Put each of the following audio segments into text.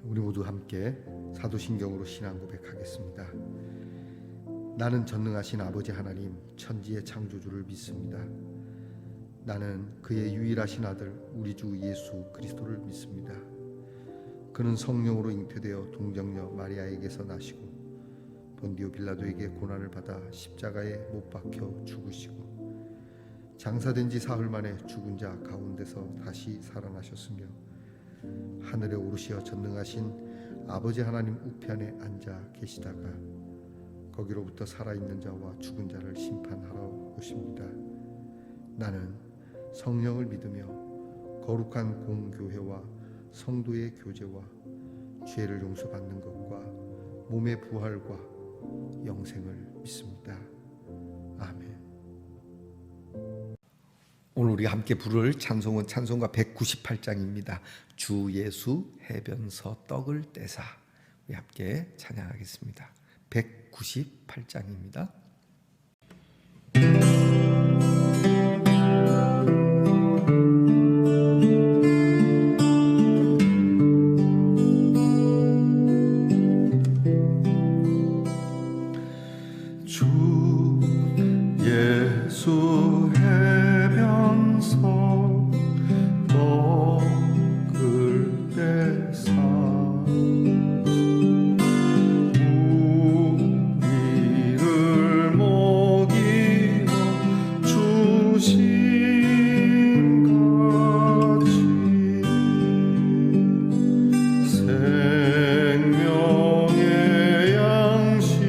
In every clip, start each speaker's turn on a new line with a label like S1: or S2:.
S1: 우리 모두 함께 사도신경으로 신앙 고백하겠습니다. 나는 전능하신 아버지 하나님 천지의 창조주를 믿습니다. 나는 그의 유일하신 아들 우리 주 예수 그리스도를 믿습니다. 그는 성령으로 잉태되어 동정녀 마리아에게서 나시고 본디오 빌라도에게 고난을 받아 십자가에 못 박혀 죽으시고 장사된 지 사흘 만에 죽은 자 가운데서 다시 살아나셨으며 하늘에 오르시어 전능하신 아버지 하나님 우편에 앉아 계시다가 거기로부터 살아있는 자와 죽은 자를 심판하러 오십니다. 나는 성령을 믿으며 거룩한 공교회와 성도의 교제와 죄를 용서받는 것과 몸의 부활과 영생을 믿습니다. 아멘. 오늘 우리가 함께 부를 찬송은 찬송가 198장입니다. 주 예수 해변서 떡을 떼사. 우리 함께 찬양하겠습니다. 198장입니다.
S2: 주 예수 해변서 떡을 떼사 우리를 먹이어 주신 같이 생명의 양식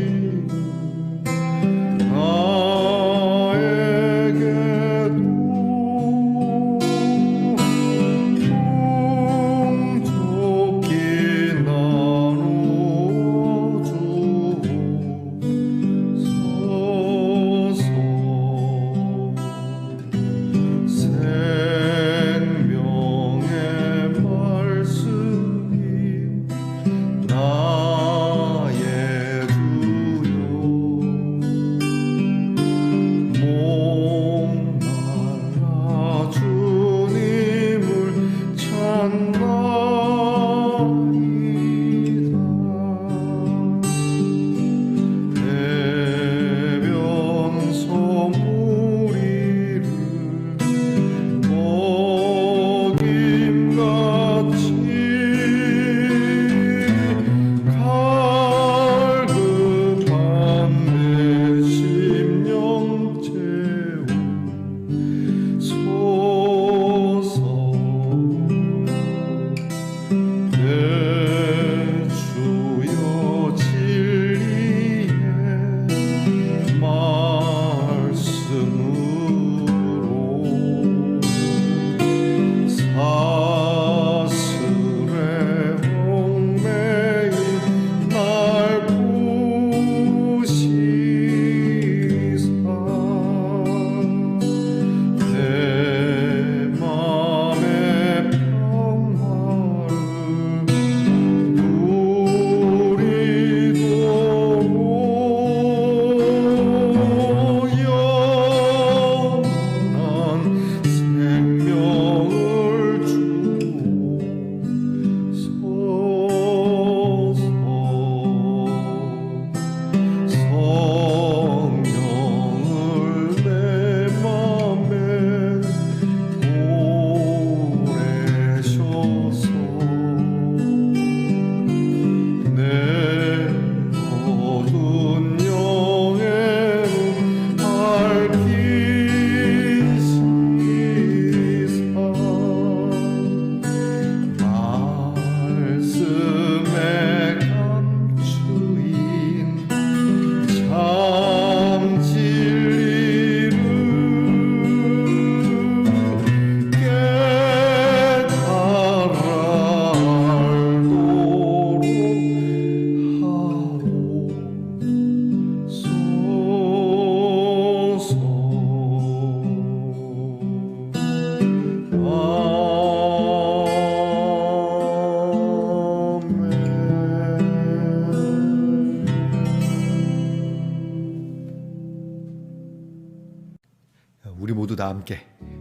S1: 우리 모두 다 함께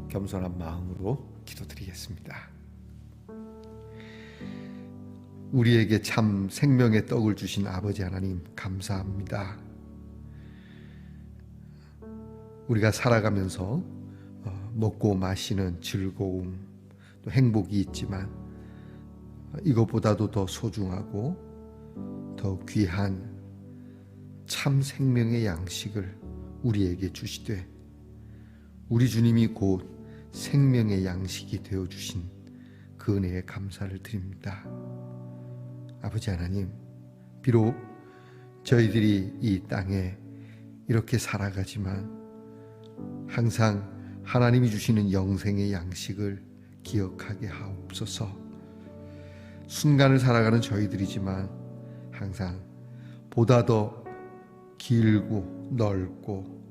S1: 겸손한 마음으로 기도드리겠습니다. 우리에게 참 생명의 떡을 주신 아버지 하나님 감사합니다. 우리가 살아가면서 먹고 마시는 즐거움, 또 행복이 있지만 이것보다도 더 소중하고 더 귀한 참 생명의 양식을 우리에게 주시되 우리 주님이 곧 생명의 양식이 되어주신 그 은혜에 감사를 드립니다. 아버지 하나님, 비록 저희들이 이 땅에 이렇게 살아가지만 항상 하나님이 주시는 영생의 양식을 기억하게 하옵소서. 순간을 살아가는 저희들이지만 항상 보다 더 길고 넓고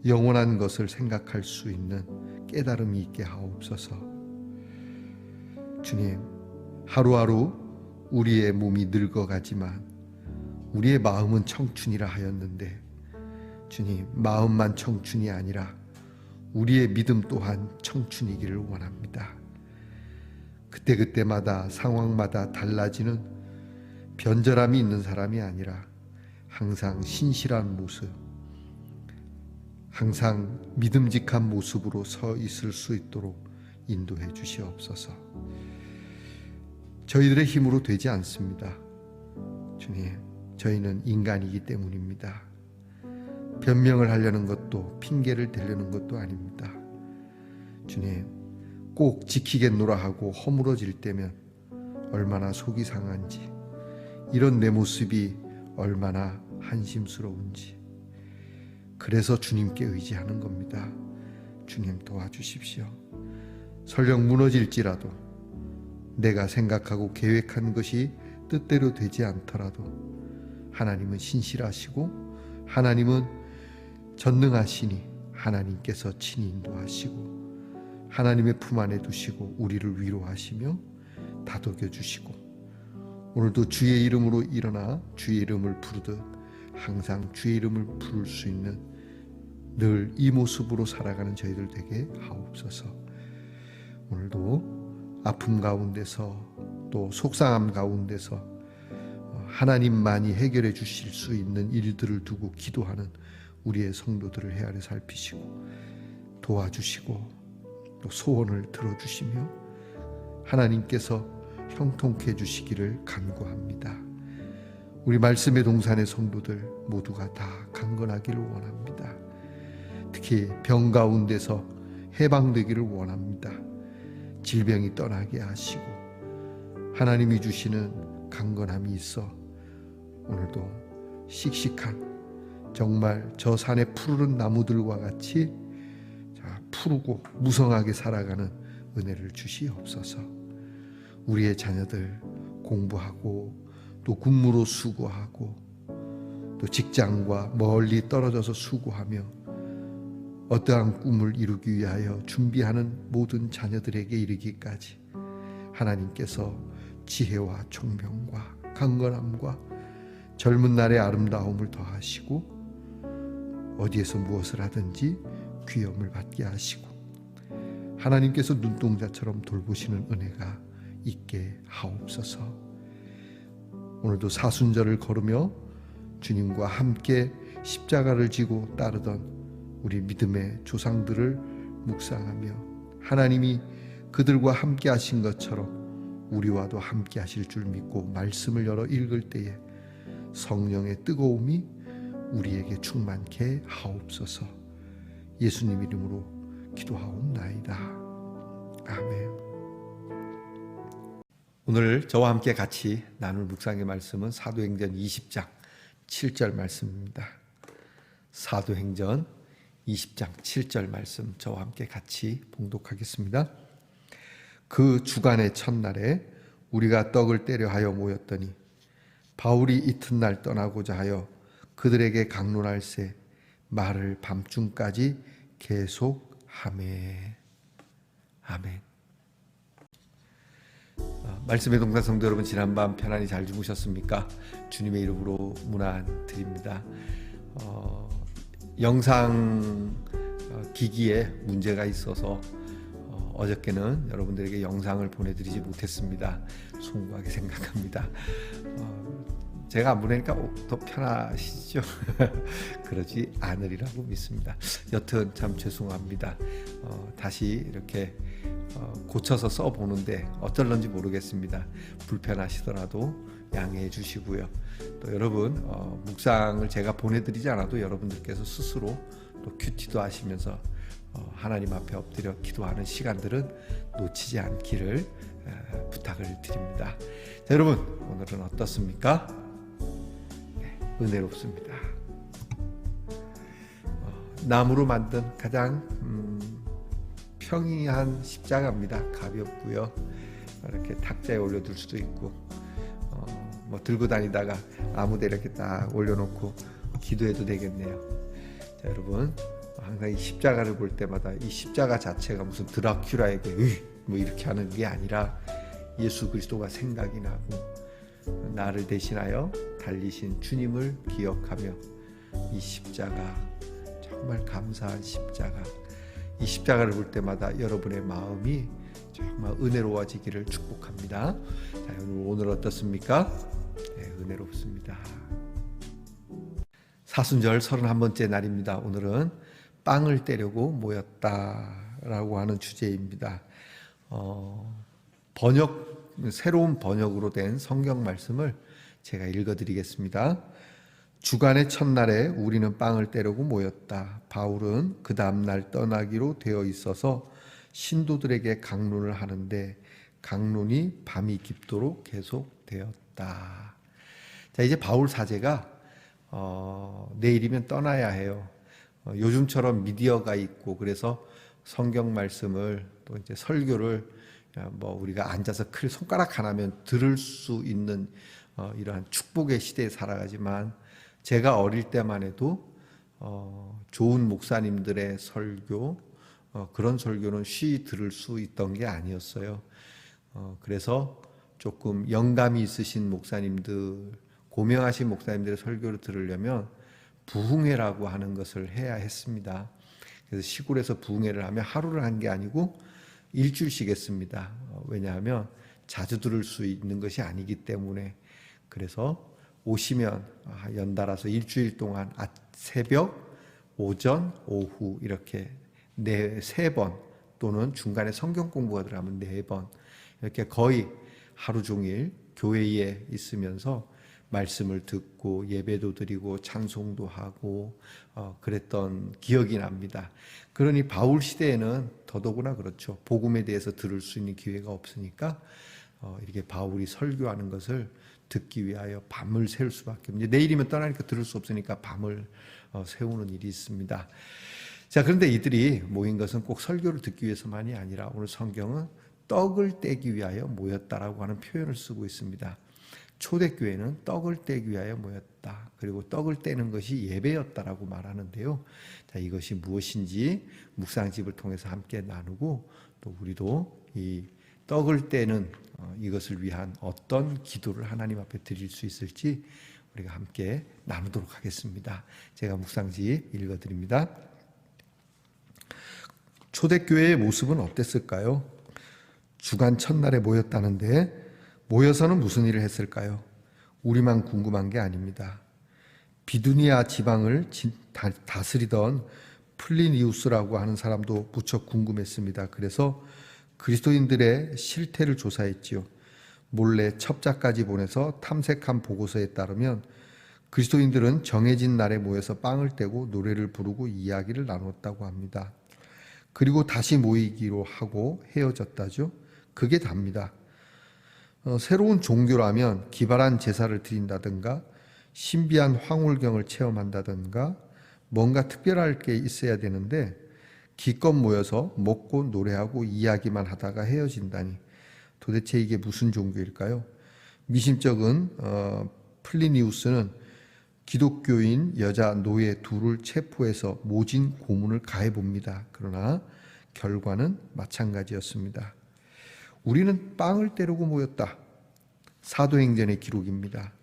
S1: 영원한 것을 생각할 수 있는 깨달음이 있게 하옵소서. 주님, 하루하루 우리의 몸이 늙어가지만 우리의 마음은 청춘이라 하였는데 주님, 마음만 청춘이 아니라 우리의 믿음 또한 청춘이기를 원합니다. 그때그때마다 상황마다 달라지는 변절함이 있는 사람이 아니라 항상 신실한 모습, 항상 믿음직한 모습으로 서 있을 수 있도록 인도해 주시옵소서. 저희들의 힘으로 되지 않습니다. 주님, 저희는 인간이기 때문입니다. 변명을 하려는 것도 핑계를 대려는 것도 아닙니다. 주님, 꼭 지키겠노라 하고 허물어질 때면 얼마나 속이 상한지, 이런 내 모습이 얼마나 한심스러운지, 그래서 주님께 의지하는 겁니다. 주님 도와주십시오. 설령 무너질지라도 내가 생각하고 계획한 것이 뜻대로 되지 않더라도 하나님은 신실하시고 하나님은 전능하시니 하나님께서 친히 인도하시고 하나님의 품 안에 두시고 우리를 위로하시며 다독여 주시고 오늘도 주의 이름으로 일어나 주의 이름을 부르듯 항상 주의 이름을 부를 수 있는 늘 이 모습으로 살아가는 저희들 되게 하옵소서. 오늘도 아픔 가운데서 또 속상함 가운데서 하나님만이 해결해 주실 수 있는 일들을 두고 기도하는 우리의 성도들을 헤아려 살피시고 도와주시고 또 소원을 들어주시며 하나님께서 형통케 해주시기를 간구합니다. 우리 말씀의 동산의 성도들 모두가 다 강건하기를 원합니다. 특히 병 가운데서 해방되기를 원합니다. 질병이 떠나게 하시고 하나님이 주시는 강건함이 있어 오늘도 씩씩한 정말 저 산의 푸르른 나무들과 같이 푸르고 무성하게 살아가는 은혜를 주시옵소서. 우리의 자녀들 공부하고 또 군무로 수고하고 또 직장과 멀리 떨어져서 수고하며 어떠한 꿈을 이루기 위하여 준비하는 모든 자녀들에게 이르기까지 하나님께서 지혜와 총명과 강건함과 젊은 날의 아름다움을 더하시고 어디에서 무엇을 하든지 귀염을 받게 하시고 하나님께서 눈동자처럼 돌보시는 은혜가 있게 하옵소서. 오늘도 사순절을 걸으며 주님과 함께 십자가를 지고 따르던 우리 믿음의 조상들을 묵상하며 하나님이 그들과 함께 하신 것처럼 우리와도 함께 하실 줄 믿고 말씀을 열어 읽을 때에 성령의 뜨거움이 우리에게 충만케 하옵소서. 예수님 이름으로 기도하옵나이다. 아멘. 오늘 저와 함께 같이 나눌 묵상의 말씀은 사도행전 20장 7절 말씀입니다. 사도행전 20장 7절 말씀 저와 함께 같이 봉독하겠습니다. 그 주간의 첫날에 우리가 떡을 떼려 하여 모였더니 바울이 이튿날 떠나고자 하여 그들에게 강론할새 말을 밤중까지 계속하매. 아멘. 말씀의 동산 성도 여러분, 지난밤 편안히 잘 주무셨습니까? 주님의 이름으로 문안 드립니다. 영상 기기에 문제가 있어서 어저께는 여러분들에게 영상을 보내드리지 못했습니다. 송구하게 생각합니다. 제가 안 보내니까 더 편하시죠? 그러지 않으리라고 믿습니다. 여튼 참 죄송합니다. 다시 이렇게 고쳐서 써보는데 어쩔런지 모르겠습니다. 불편하시더라도 양해해 주시고요. 또 여러분 묵상을 제가 보내드리지 않아도 여러분들께서 스스로 또 큐티도 하시면서 하나님 앞에 엎드려 기도하는 시간들은 놓치지 않기를 부탁을 드립니다. 자, 여러분 오늘은 어떻습니까? 네, 은혜롭습니다. 나무로 만든 가장 평이한 십자가입니다. 가볍고요. 이렇게 탁자에 올려둘 수도 있고 뭐 들고 다니다가 아무데 이렇게 딱 올려놓고 기도해도 되겠네요. 자, 여러분 항상 이 십자가를 볼 때마다 이 십자가 자체가 무슨 드라큘라에게 뭐 이렇게 하는 게 아니라 예수 그리스도가 생각이 나고 나를 대신하여 달리신 주님을 기억하며 이 십자가 정말 감사한 십자가, 이 십자가를 볼 때마다 여러분의 마음이 정말 은혜로워지기를 축복합니다. 자, 오늘 어떻습니까? 네, 은혜롭습니다. 사순절 31번째 날입니다. 오늘은 빵을 떼려고 모였다라고 하는 주제입니다. 새로운 번역으로 된 성경 말씀을 제가 읽어드리겠습니다. 주간의 첫날에 우리는 빵을 떼려고 모였다. 바울은 그 다음날 떠나기로 되어 있어서 신도들에게 강론을 하는데 강론이 밤이 깊도록 계속되었다. 자, 이제 바울 사제가 내일이면 떠나야 해요. 요즘처럼 미디어가 있고 그래서 성경 말씀을 또 이제 설교를 뭐 우리가 앉아서 손가락 하나면 들을 수 있는 이러한 축복의 시대에 살아가지만 제가 어릴 때만 해도 좋은 목사님들의 설교 그런 설교는 쉬이 들을 수 있던 게 아니었어요. 그래서 조금 영감이 있으신 목사님들, 고명하신 목사님들의 설교를 들으려면 부흥회라고 하는 것을 해야 했습니다. 그래서 시골에서 부흥회를 하면 하루를 한 게 아니고 일주일씩 했습니다. 왜냐하면 자주 들을 수 있는 것이 아니기 때문에. 그래서 오시면 연달아서 일주일 동안 새벽, 오전, 오후 이렇게 세 번 또는 중간에 성경 공부가 들어가면 4번 이렇게 거의 하루 종일 교회에 있으면서 말씀을 듣고 예배도 드리고 찬송도 하고 그랬던 기억이 납니다. 그러니 바울 시대에는 더더구나 그렇죠. 복음에 대해서 들을 수 있는 기회가 없으니까 이렇게 바울이 설교하는 것을 듣기 위하여 밤을 새울 수밖에 없는데 내일이면 떠나니까 들을 수 없으니까 밤을 새우는 일이 있습니다. 자, 그런데 이들이 모인 것은 꼭 설교를 듣기 위해서만이 아니라 오늘 성경은 떡을 떼기 위하여 모였다라고 하는 표현을 쓰고 있습니다. 초대교회는 떡을 떼기 위하여 모였다. 그리고 떡을 떼는 것이 예배였다라고 말하는데요. 자, 이것이 무엇인지 묵상집을 통해서 함께 나누고 또 우리도 이 떡을 떼는 이것을 위한 어떤 기도를 하나님 앞에 드릴 수 있을지 우리가 함께 나누도록 하겠습니다. 제가 묵상집 읽어드립니다. 초대교회의 모습은 어땠을까요? 주간 첫날에 모였다는데 모여서는 무슨 일을 했을까요? 우리만 궁금한 게 아닙니다. 비두니아 지방을 다스리던 플리니우스라고 하는 사람도 무척 궁금했습니다. 그래서 그리스도인들의 실태를 조사했지요. 몰래 첩자까지 보내서 탐색한 보고서에 따르면 그리스도인들은 정해진 날에 모여서 빵을 떼고 노래를 부르고 이야기를 나눴다고 합니다. 그리고 다시 모이기로 하고 헤어졌다죠. 그게 답니다. 새로운 종교라면 기발한 제사를 드린다든가 신비한 황홀경을 체험한다든가 뭔가 특별할 게 있어야 되는데 기껏 모여서 먹고 노래하고 이야기만 하다가 헤어진다니 도대체 이게 무슨 종교일까요? 미심쩍은 플리니우스는 기독교인 여자 노예 둘을 체포해서 모진 고문을 가해봅니다. 그러나 결과는 마찬가지였습니다. 우리는 빵을 떼려고 모였다. 사도행전의 기록입니다.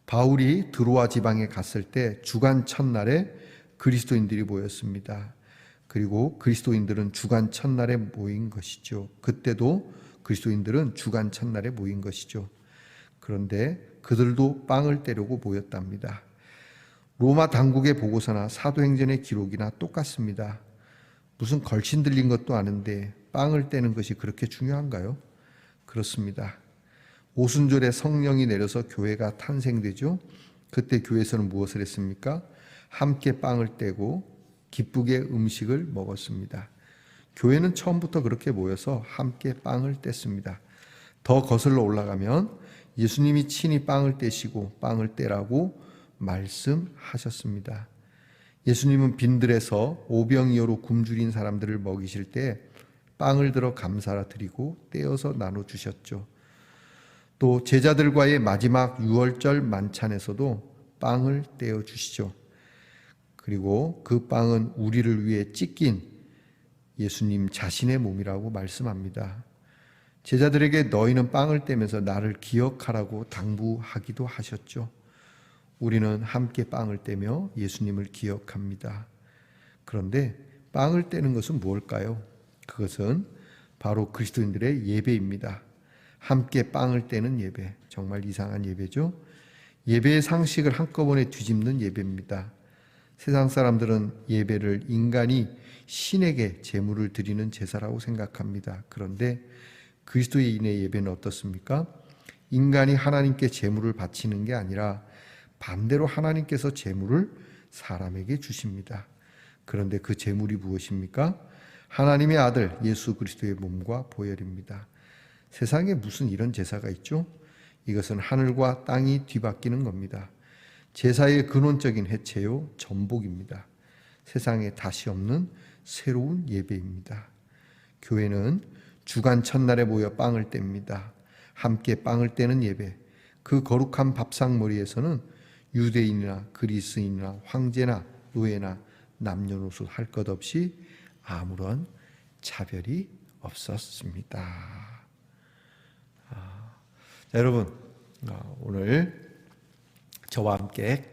S1: 바울이 드로아 지방에 갔을 때 주간 첫날에 그리스도인들이 모였습니다. 그리고 그리스도인들은 주간 첫날에 모인 것이죠. 그때도 그리스도인들은 주간 첫날에 모인 것이죠. 그런데 그들도 빵을 떼려고 모였답니다. 로마 당국의 보고서나 사도행전의 기록이나 똑같습니다. 무슨 걸신 들린 것도 아는데 빵을 떼는 것이 그렇게 중요한가요? 그렇습니다. 오순절에 성령이 내려서 교회가 탄생되죠. 그때 교회에서는 무엇을 했습니까? 함께 빵을 떼고 기쁘게 음식을 먹었습니다. 교회는 처음부터 그렇게 모여서 함께 빵을 뗐습니다. 더 거슬러 올라가면 예수님이 친히 빵을 떼시고 빵을 떼라고 말씀하셨습니다. 예수님은 빈들에서 오병이어로 굶주린 사람들을 먹이실 때 빵을 들어 감사라 드리고 떼어서 나눠주셨죠. 또 제자들과의 마지막 유월절 만찬에서도 빵을 떼어 주시죠. 그리고 그 빵은 우리를 위해 찢긴 예수님 자신의 몸이라고 말씀합니다. 제자들에게 너희는 빵을 떼면서 나를 기억하라고 당부하기도 하셨죠. 우리는 함께 빵을 떼며 예수님을 기억합니다. 그런데 빵을 떼는 것은 무엇일까요? 그것은 바로 그리스도인들의 예배입니다. 함께 빵을 떼는 예배, 정말 이상한 예배죠. 예배의 상식을 한꺼번에 뒤집는 예배입니다. 세상 사람들은 예배를 인간이 신에게 제물을 드리는 제사라고 생각합니다. 그런데 그리스도인의 예배는 어떻습니까? 인간이 하나님께 제물을 바치는 게 아니라 반대로 하나님께서 제물을 사람에게 주십니다. 그런데 그 제물이 무엇입니까? 하나님의 아들 예수 그리스도의 몸과 보혈입니다. 세상에 무슨 이런 제사가 있죠? 이것은 하늘과 땅이 뒤바뀌는 겁니다. 제사의 근원적인 해체요, 전복입니다. 세상에 다시 없는 새로운 예배입니다. 교회는 주간 첫날에 모여 빵을 뗍니다. 함께 빵을 떼는 예배. 그 거룩한 밥상머리에서는 유대인이나 그리스인이나 황제나 노예나 남녀노소 할 것 없이 아무런 차별이 없었습니다. 자, 여러분, 오늘 저와 함께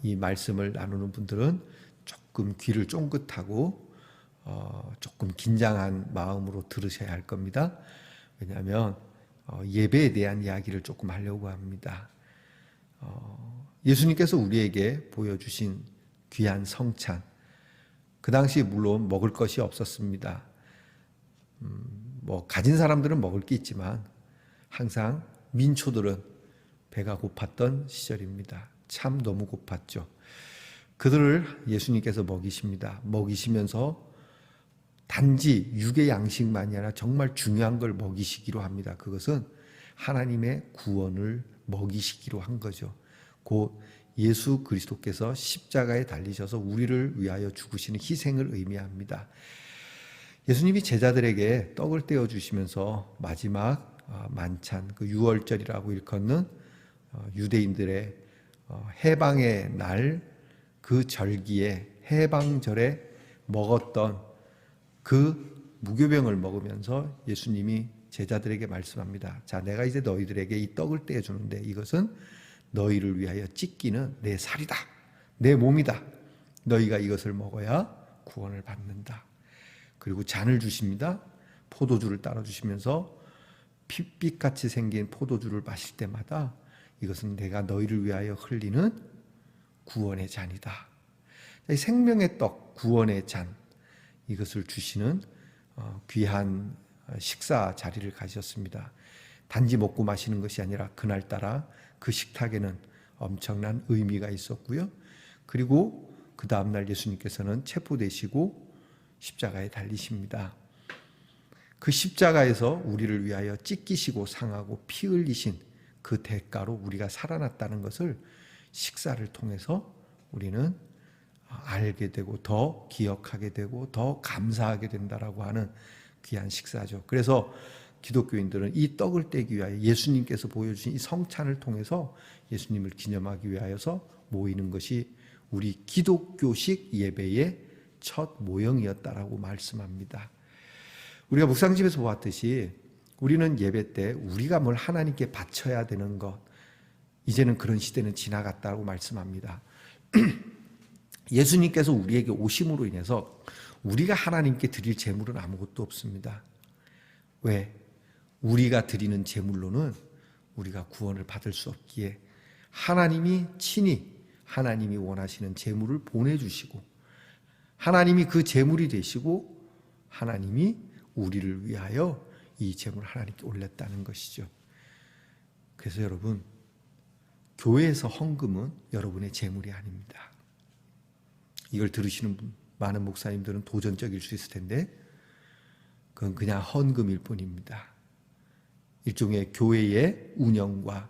S1: 이 말씀을 나누는 분들은 조금 귀를 쫑긋하고 조금 긴장한 마음으로 들으셔야 할 겁니다. 왜냐하면 예배에 대한 이야기를 조금 하려고 합니다. 예수님께서 우리에게 보여주신 귀한 성찬, 그 당시 물론 먹을 것이 없었습니다. 가진 사람들은 먹을 게 있지만 항상 민초들은 배가 고팠던 시절입니다. 참 너무 고팠죠. 그들을 예수님께서 먹이십니다. 먹이시면서 단지 육의 양식만이 아니라 정말 중요한 걸 먹이시기로 합니다. 그것은 하나님의 구원을 먹이시기로 한 거죠. 곧 예수 그리스도께서 십자가에 달리셔서 우리를 위하여 죽으시는 희생을 의미합니다. 예수님이 제자들에게 떡을 떼어 주시면서 마지막 만찬, 그 유월절이라고 일컫는 유대인들의 해방의 날, 그 절기에 해방절에 먹었던 그 무교병을 먹으면서 예수님이 제자들에게 말씀합니다. 자, 내가 이제 너희들에게 이 떡을 떼어 주는데 이것은 너희를 위하여 찢기는 내 살이다, 내 몸이다. 너희가 이것을 먹어야 구원을 받는다. 그리고 잔을 주십니다. 포도주를 따라 주시면서 핏빛같이 생긴 포도주를 마실 때마다 이것은 내가 너희를 위하여 흘리는 구원의 잔이다. 생명의 떡, 구원의 잔, 이것을 주시는 귀한 식사 자리를 가지셨습니다. 단지 먹고 마시는 것이 아니라 그날따라 그 식탁에는 엄청난 의미가 있었고요. 그리고 그 다음날 예수님께서는 체포되시고 십자가에 달리십니다. 그 십자가에서 우리를 위하여 찢기시고 상하고 피 흘리신 그 대가로 우리가 살아났다는 것을 식사를 통해서 우리는 알게 되고 더 기억하게 되고 더 감사하게 된다라고 하는 귀한 식사죠. 그래서 기독교인들은 이 떡을 떼기 위하여 예수님께서 보여주신 이 성찬을 통해서 예수님을 기념하기 위하여서 모이는 것이 우리 기독교식 예배의 첫 모형이었다라고 말씀합니다. 우리가 묵상집에서 보았듯이 우리는 예배 때 우리가 뭘 하나님께 바쳐야 되는 것, 이제는 그런 시대는 지나갔다고 말씀합니다. 예수님께서 우리에게 오심으로 인해서 우리가 하나님께 드릴 제물은 아무것도 없습니다. 왜? 우리가 드리는 제물로는 우리가 구원을 받을 수 없기에 하나님이 친히 하나님이 원하시는 제물을 보내주시고 하나님이 그 제물이 되시고 하나님이 우리를 위하여 이 제물을 하나님께 올렸다는 것이죠. 그래서 여러분, 교회에서 헌금은 여러분의 제물이 아닙니다. 이걸 들으시는 많은 목사님들은 도전적일 수 있을 텐데 그건 그냥 헌금일 뿐입니다. 일종의 교회의 운영과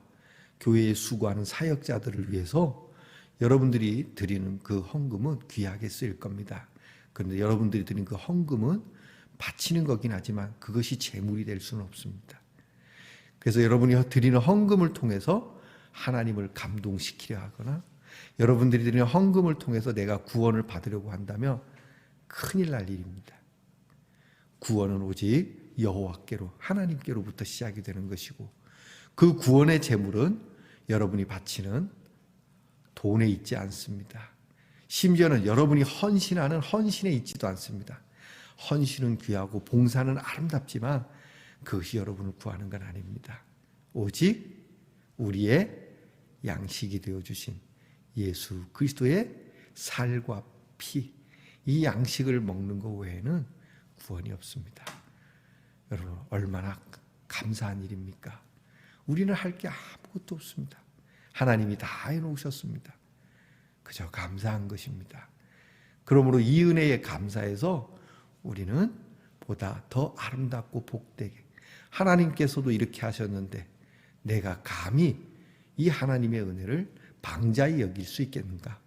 S1: 교회에 수고하는 사역자들을 위해서 여러분들이 드리는 그 헌금은 귀하게 쓰일 겁니다. 그런데 여러분들이 드리는 그 헌금은 바치는 거긴 하지만 그것이 재물이 될 수는 없습니다. 그래서 여러분이 드리는 헌금을 통해서 하나님을 감동시키려 하거나 여러분들이 드리는 헌금을 통해서 내가 구원을 받으려고 한다면 큰일 날 일입니다. 구원은 오직 여호와께로 하나님께로부터 시작이 되는 것이고 그 구원의 제물은 여러분이 바치는 돈에 있지 않습니다. 심지어는 여러분이 헌신하는 헌신에 있지도 않습니다. 헌신은 귀하고 봉사는 아름답지만 그것이 여러분을 구하는 건 아닙니다. 오직 우리의 양식이 되어주신 예수 그리스도의 살과 피, 이 양식을 먹는 것 외에는 구원이 없습니다. 여러분 얼마나 감사한 일입니까? 우리는 할 게 아무것도 없습니다. 하나님이 다 해놓으셨습니다. 그저 감사한 것입니다. 그러므로 이 은혜에 감사해서 우리는 보다 더 아름답고 복되게 하나님께서도 이렇게 하셨는데 내가 감히 이 하나님의 은혜를 방자히 여길 수 있겠는가?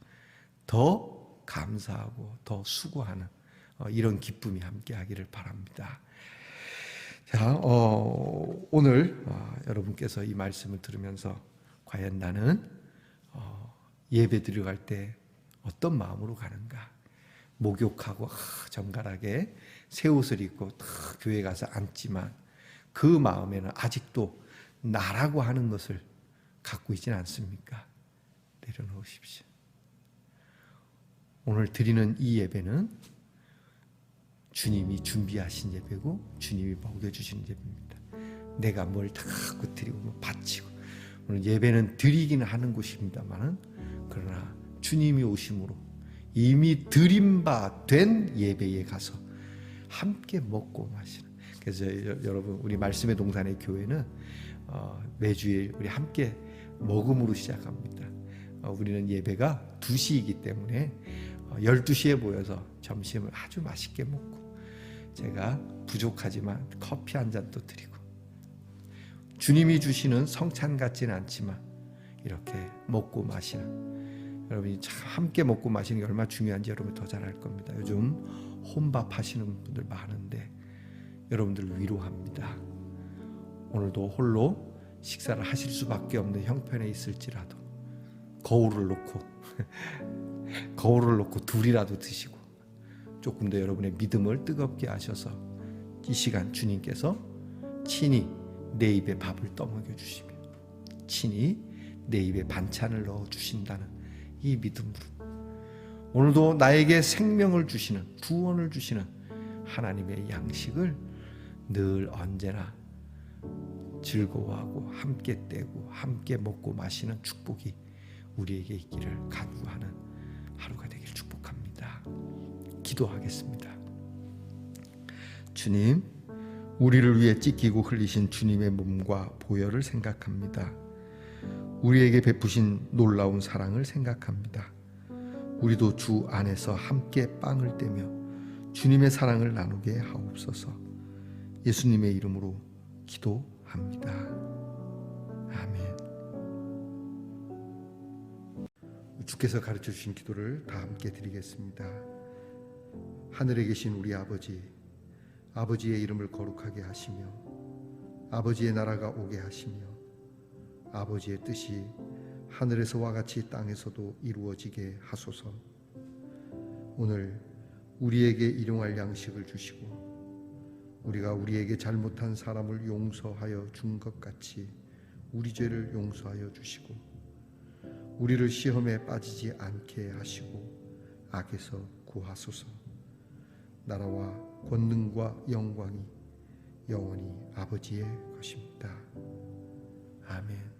S1: 더 감사하고 더 수고하는 이런 기쁨이 함께하기를 바랍니다. 자, 오늘 여러분께서 이 말씀을 들으면서 과연 나는 예배 드리러 갈 때 어떤 마음으로 가는가? 목욕하고 정갈하게 새 옷을 입고 교회 가서 앉지만 그 마음에는 아직도 나라고 하는 것을 갖고 있지는 않습니까? 내려놓으십시오. 오늘 드리는 이 예배는 주님이 준비하신 예배고 주님이 먹여주신 예배입니다. 내가 뭘 다 드리고 바치고 오늘 예배는 드리기는 하는 곳입니다만 그러나 주님이 오심으로 이미 드린 바 된 예배에 가서 함께 먹고 마시는. 그래서 여러분 우리 말씀의 동산의 교회는 매주일 우리 함께 먹음으로 시작합니다. 우리는 예배가 2시이기 때문에 12시에 모여서 점심을 아주 맛있게 먹고 제가 부족하지만 커피 한 잔도 드리고 주님이 주시는 성찬 같지는 않지만 이렇게 먹고 마시는 여러분이 참 함께 먹고 마시는 게 얼마나 중요한지 여러분 더 잘 알 겁니다. 요즘 혼밥 하시는 분들 많은데 여러분들 위로합니다. 오늘도 홀로 식사를 하실 수밖에 없는 형편에 있을지라도 거울을 놓고 둘이라도 드시고 조금 더 여러분의 믿음을 뜨겁게 하셔서 이 시간 주님께서 친히 내 입에 밥을 떠먹여 주시며 친히 내 입에 반찬을 넣어 주신다는 이 믿음으로 오늘도 나에게 생명을 주시는 구원을 주시는 하나님의 양식을 늘 언제나 즐거워하고 함께 떼고 함께 먹고 마시는 축복이 우리에게 있기를 간구하는 하루가 되길 축복합니다. 기도하겠습니다. 주님, 우리를 위해 찢기고 흘리신 주님의 몸과 보혈을 생각합니다. 우리에게 베푸신 놀라운 사랑을 생각합니다. 우리도 주 안에서 함께 빵을 떼며 주님의 사랑을 나누게 하옵소서. 예수님의 이름으로 기도합니다. 아멘. 주께서 가르쳐 주신 기도를 다 함께 드리겠습니다. 하늘에 계신 우리 아버지, 아버지의 이름을 거룩하게 하시며 아버지의 나라가 오게 하시며 아버지의 뜻이 하늘에서와 같이 땅에서도 이루어지게 하소서. 오늘 우리에게 일용할 양식을 주시고 우리가 우리에게 잘못한 사람을 용서하여 준 것 같이 우리 죄를 용서하여 주시고 우리를 시험에 빠지지 않게 하시고 악에서 구하소서. 나라와 권능과 영광이 영원히 아버지의 것입니다. 아멘.